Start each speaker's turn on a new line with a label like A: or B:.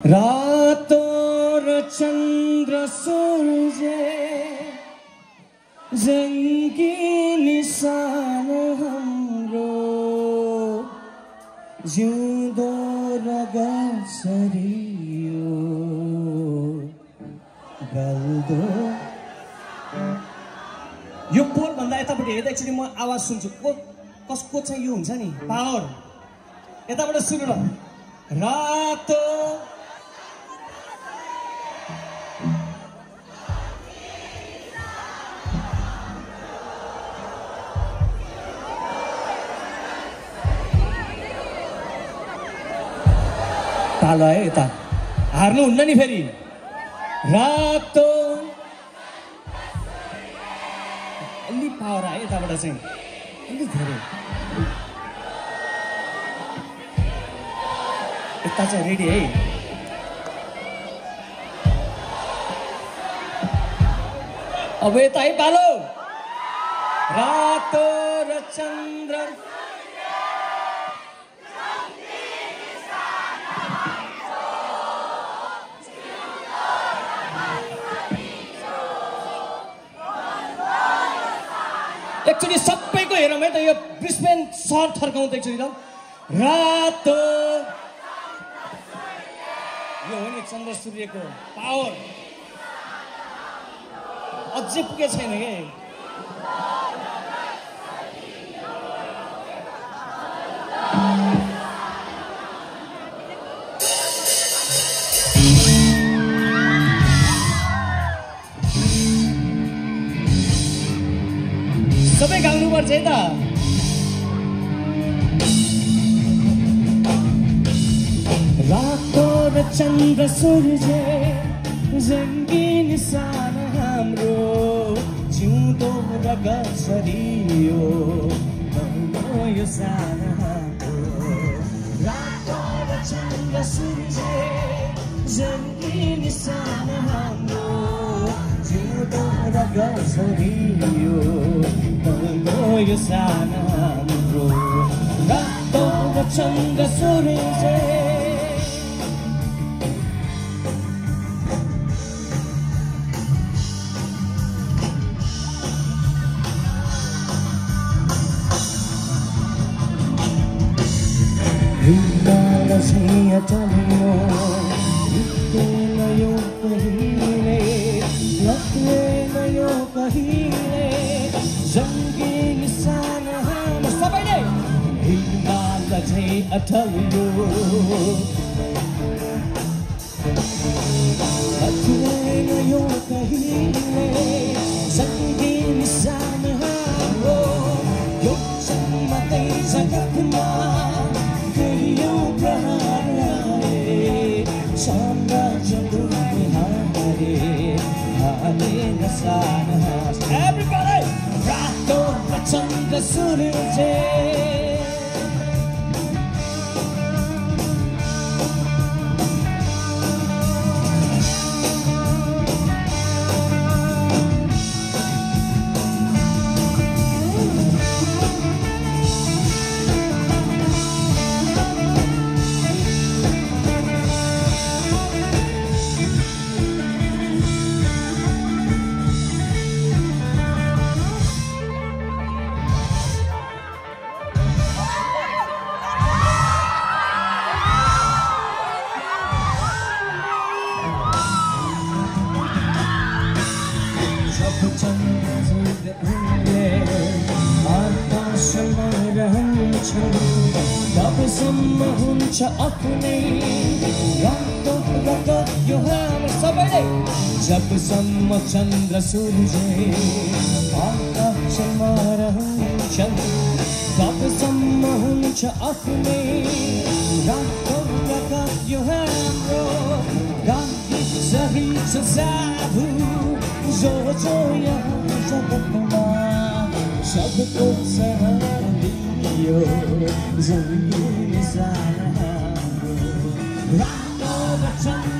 A: रातो र चन्द्र सूर्य जङ्गी निशान हाम्रो जिउँदो र गसरियो गल्दो। यो पोल भन्दा यतापट्टि हेर्दा एकचोटि म आवाज सुन्छु। कसको चाहिँ यो हुन्छ नि पावर। यताबाट सुरु ल। रातो ताल है यता हार्नु हुन्न नि फेरि। रातो अलि पावर आयो यताबाट चाहिँ अलि धेरै। यता चाहिँ रेडी है। अब यता है पालो। रातो र चन्द्र एकचोटि सबैको हेरौँ है त। यो ब्रिस्बेन सहर थर्काउँ त एकचोटि त। रातो यो हो नि चन्द्र सूर्यको पावर। अझै पुगेको छैन के। सबै गाउनुपर्छ है त। रातो र चन्द्र सूर्य जङ्गी निशान हाम्रो जिउँदो र गसरियो यो सान हाम्रो। रातो र चन्द्र सूर्य जङ्गी निशान हाम्रो जिउँदो र गसरियो यो सान हाम्रो। रातो र चन्द्र सूर्य चलियो लुक्दैन यो कहिले लक्दैन यो कहिले जङ्गी निशान हाम्रो सबैले हिमाल चाहिँ अठलियो लक्दैन यो कहिले जङ्गी निशान हाम्रो। यो जन्मकै जगतमा यो प्रहार Everybody! Rato र चन्द्र सूर्य तबसम्म हुन्छ आफ्नै रातो रगत यो हाम्रो सबैले। जबसम्म चन्द्र सूर्य आकाशमा रहन्छन् तबसम्म हुन्छ आफ्नै रातो रगत यो हाम्रो। गान्धी शहीद साधु जो यहाँ जगतमा सबको सहारा लियो जङ्गी निशान हाम्रो। रातो र चन्द्र